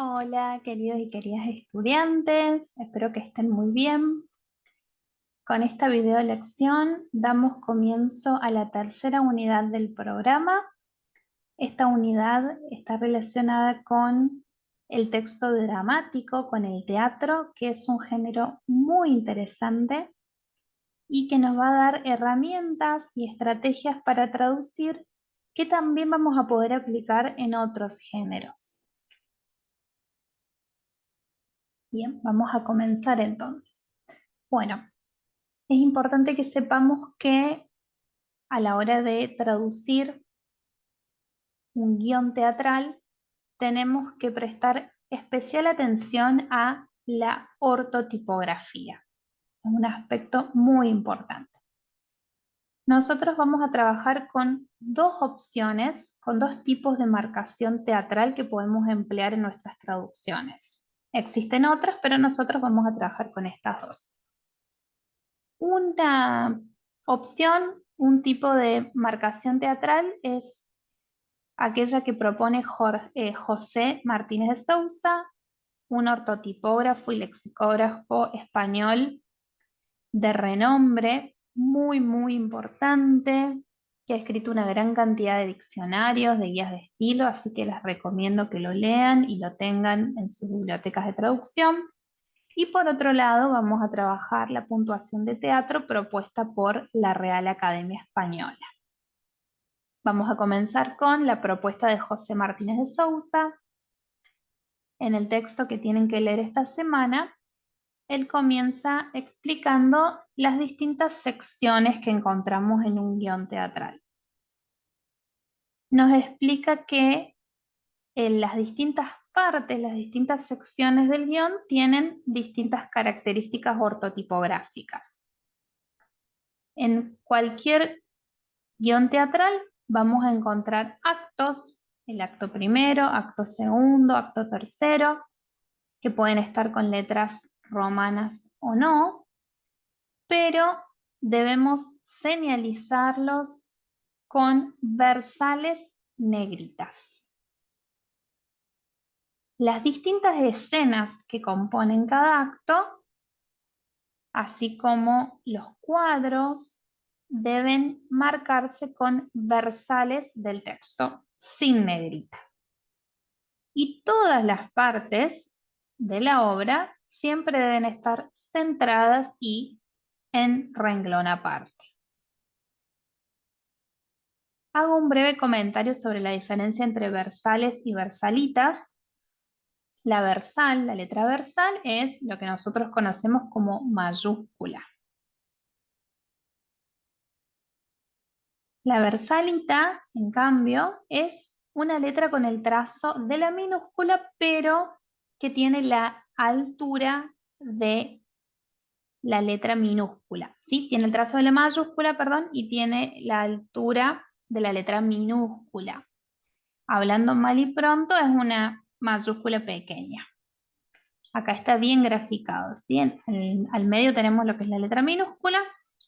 Hola, queridos y queridas estudiantes, espero que estén muy bien. Con esta video lección damos comienzo a la tercera unidad del programa. Esta unidad está relacionada con el texto dramático, con el teatro, que es un género muy interesante y que nos va a dar herramientas y estrategias para traducir que también vamos a poder aplicar en otros géneros. Bien, vamos a comenzar entonces. Bueno, es importante que sepamos que a la hora de traducir un guión teatral tenemos que prestar especial atención a la ortotipografía. Es un aspecto muy importante. Nosotros vamos a trabajar con dos opciones, con dos tipos de marcación teatral que podemos emplear en nuestras traducciones. Existen otras, pero nosotros vamos a trabajar con estas dos. Una opción, un tipo de marcación teatral es aquella que propone José Martínez de Sousa, un ortotipógrafo y lexicógrafo español de renombre, muy importante, que ha escrito una gran cantidad de diccionarios, de guías de estilo, así que les recomiendo que lo lean y lo tengan en sus bibliotecas de traducción. Y por otro lado, vamos a trabajar la puntuación de teatro propuesta por la Real Academia Española. Vamos a comenzar con la propuesta de José Martínez de Sousa. En el texto que tienen que leer esta semana, él comienza explicando las distintas secciones que encontramos en un guión teatral. Nos explica que en las distintas partes, las distintas secciones del guión tienen distintas características ortotipográficas. En cualquier guión teatral vamos a encontrar actos, el acto primero, acto segundo, acto tercero, que pueden estar con letras romanas o no, pero debemos señalizarlos con versales negritas. Las distintas escenas que componen cada acto, así como los cuadros, deben marcarse con versales del texto, sin negrita. Y todas las partes de la obra siempre deben estar centradas y en renglón aparte. Hago un breve comentario sobre la diferencia entre versales y versalitas. La versal, la letra versal, es lo que nosotros conocemos como mayúscula. La versalita, en cambio, es una letra con el trazo de la minúscula, pero que tiene la altura de la letra minúscula, ¿sí? Tiene el trazo de la mayúscula, perdón, y tiene la altura de la letra minúscula. Hablando mal y pronto, es una mayúscula pequeña. Acá está bien graficado, ¿sí? Al medio tenemos lo que es la letra minúscula,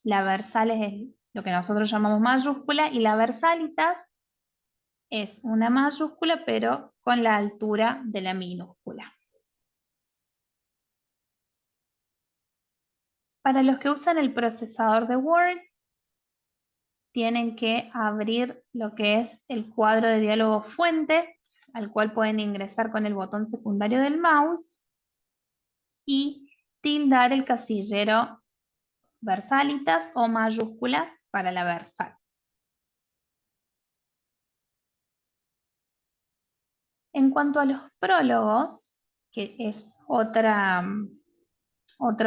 la versal es lo que nosotros llamamos mayúscula, y la versalitas es una mayúscula, pero con la altura de la minúscula. Para los que usan el procesador de Word, tienen que abrir lo que es el cuadro de diálogo fuente, al cual pueden ingresar con el botón secundario del mouse, y tildar el casillero versalitas o mayúsculas para la versal. En cuanto a los prólogos, que es otro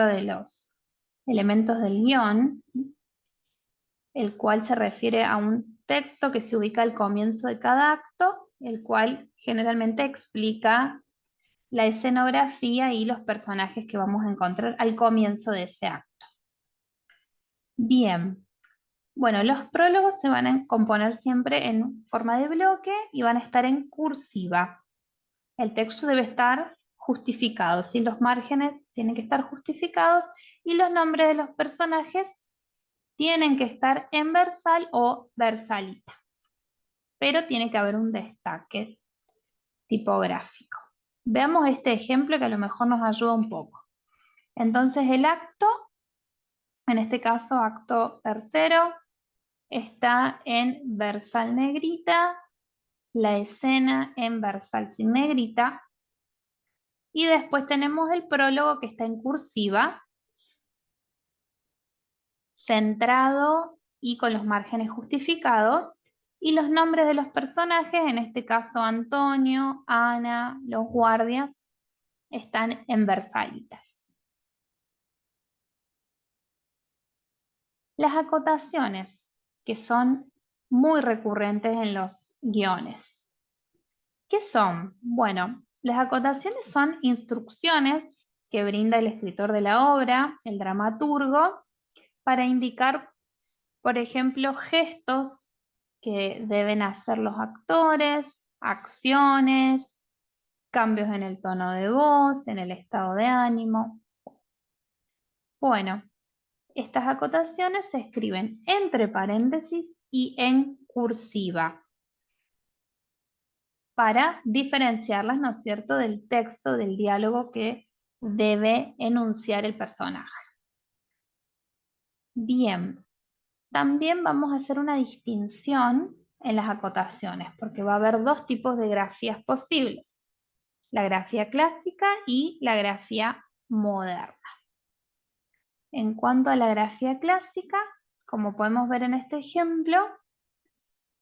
de los elementos del guión, el cual se refiere a un texto que se ubica al comienzo de cada acto, el cual generalmente explica la escenografía y los personajes que vamos a encontrar al comienzo de ese acto. Bien, bueno, los prólogos se van a componer siempre en forma de bloque y van a estar en cursiva. El texto debe estar justificado, ¿sí? Los márgenes tienen que estar justificados y los nombres de los personajes tienen que estar en versal o versalita, pero tiene que haber un destaque tipográfico. Veamos este ejemplo que a lo mejor nos ayuda un poco. Entonces el acto, en este caso acto tercero, está en versal negrita, la escena en versal sin negrita, y después tenemos el prólogo que está en cursiva, centrado y con los márgenes justificados, y los nombres de los personajes, en este caso Antonio, Ana, los guardias, están en versalitas. Las acotaciones, que son muy recurrentes en los guiones. ¿Qué son? Bueno, las acotaciones son instrucciones que brinda el escritor de la obra, el dramaturgo, para indicar, por ejemplo, gestos que deben hacer los actores, acciones, cambios en el tono de voz, en el estado de ánimo. Bueno, estas acotaciones se escriben entre paréntesis y en cursiva para diferenciarlas, ¿no es cierto?, del texto, del diálogo que debe enunciar el personaje. Bien, también vamos a hacer una distinción en las acotaciones, porque va a haber dos tipos de grafías posibles: la grafía clásica y la grafía moderna. En cuanto a la grafía clásica, como podemos ver en este ejemplo,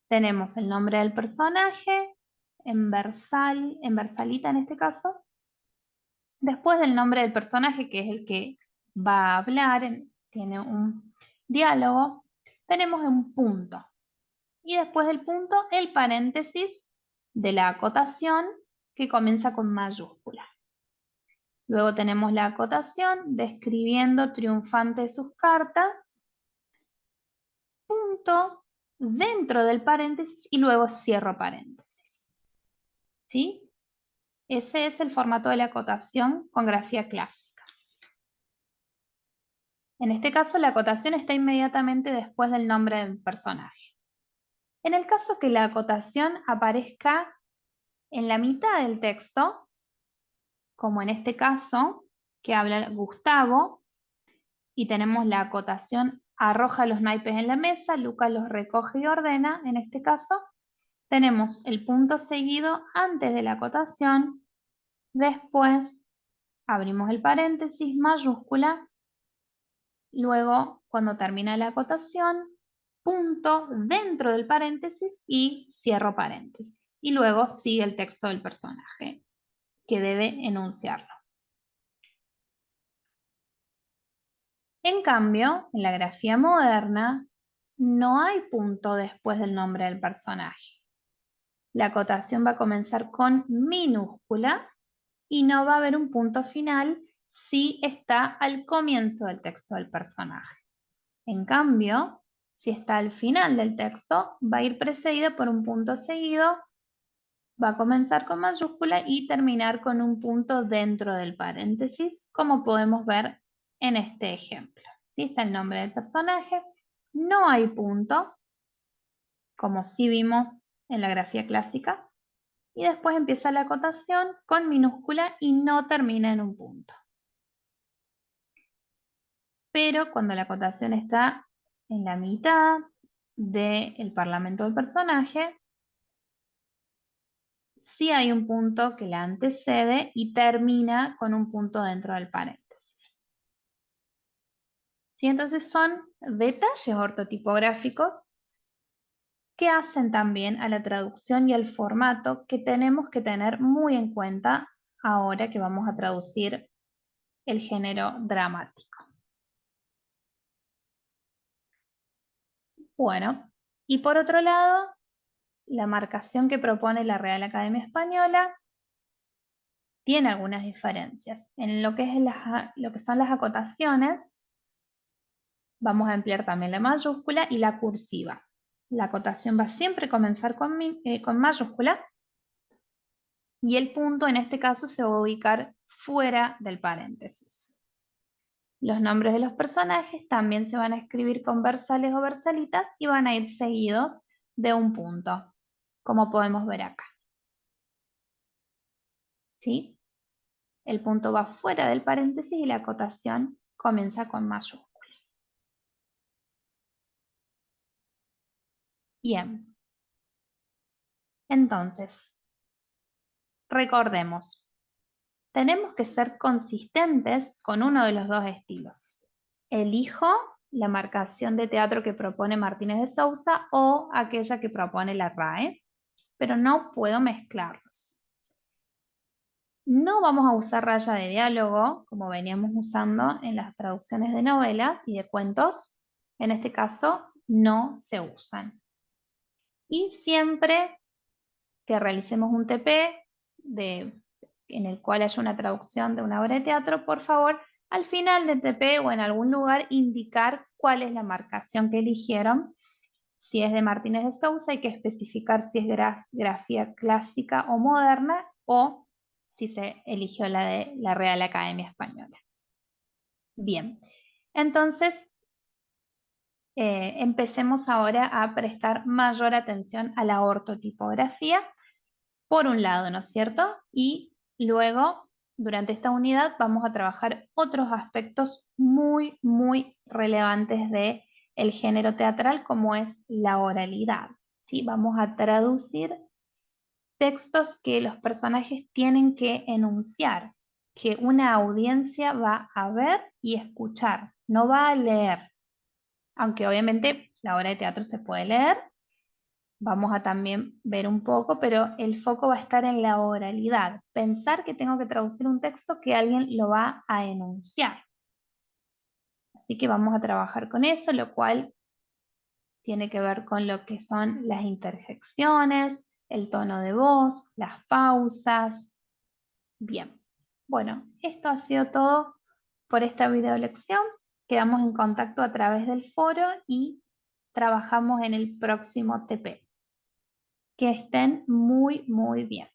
tenemos el nombre del personaje en versalita en este caso. Después del nombre del personaje, que es el que va a hablar, tiene un diálogo, tenemos un punto. Y después del punto, el paréntesis de la acotación que comienza con mayúscula. Luego tenemos la acotación describiendo triunfante sus cartas, punto dentro del paréntesis y luego cierro paréntesis. ¿Sí? Ese es el formato de la acotación con grafía clásica. En este caso, la acotación está inmediatamente después del nombre del personaje. En el caso que la acotación aparezca en la mitad del texto, como en este caso, que habla Gustavo, y tenemos la acotación arroja los naipes en la mesa, Lucas los recoge y ordena, en este caso, tenemos el punto seguido antes de la acotación, después abrimos el paréntesis, mayúscula, luego cuando termina la acotación, punto dentro del paréntesis y cierro paréntesis. Y luego sigue el texto del personaje que debe enunciarlo. En cambio, en la grafía moderna, no hay punto después del nombre del personaje. La acotación va a comenzar con minúscula y no va a haber un punto final si está al comienzo del texto del personaje. En cambio, si está al final del texto, va a ir precedida por un punto seguido, va a comenzar con mayúscula y terminar con un punto dentro del paréntesis, como podemos ver en este ejemplo. ¿Sí? Está el nombre del personaje, no hay punto, como sí vimos en la grafía clásica, y después empieza la acotación con minúscula y no termina en un punto. Pero cuando la acotación está en la mitad del parlamento del personaje, sí hay un punto que la antecede y termina con un punto dentro del paréntesis. ¿Sí? Entonces son detalles ortotipográficos que hacen también a la traducción y al formato que tenemos que tener muy en cuenta ahora que vamos a traducir el género dramático. Bueno, y por otro lado, la marcación que propone la Real Academia Española tiene algunas diferencias. En lo que son las acotaciones, vamos a emplear también la mayúscula y la cursiva. La acotación va siempre a comenzar con mayúscula y el punto en este caso se va a ubicar fuera del paréntesis. Los nombres de los personajes también se van a escribir con versales o versalitas y van a ir seguidos de un punto, como podemos ver acá. ¿sí? El punto va fuera del paréntesis y la acotación comienza con mayúscula. Bien. Entonces, recordemos, tenemos que ser consistentes con uno de los dos estilos. Elijo la marcación de teatro que propone Martínez de Sousa o aquella que propone la RAE, pero no puedo mezclarlos. No vamos a usar raya de diálogo, como veníamos usando en las traducciones de novelas y de cuentos. En este caso, no se usan. Y siempre que realicemos un TP en el cual haya una traducción de una obra de teatro, por favor, al final del TP o en algún lugar indicar cuál es la marcación que eligieron. Si es de Martínez de Sousa, hay que especificar si es grafía clásica o moderna o si se eligió la de la Real Academia Española. Bien, entonces empecemos ahora a prestar mayor atención a la ortotipografía, por un lado, ¿no es cierto? Y luego, durante esta unidad, vamos a trabajar otros aspectos muy, muy relevantes del género teatral, como es la oralidad, ¿sí? Vamos a traducir textos que los personajes tienen que enunciar, que una audiencia va a ver y escuchar, no va a leer. Aunque obviamente la obra de teatro se puede leer, vamos a también ver un poco, pero el foco va a estar en la oralidad. Pensar que tengo que traducir un texto que alguien lo va a enunciar. Así que vamos a trabajar con eso, lo cual tiene que ver con lo que son las interjecciones, el tono de voz, las pausas. Bien, bueno, esto ha sido todo por esta video lección. Quedamos en contacto a través del foro y trabajamos en el próximo TP. Que estén muy, muy bien.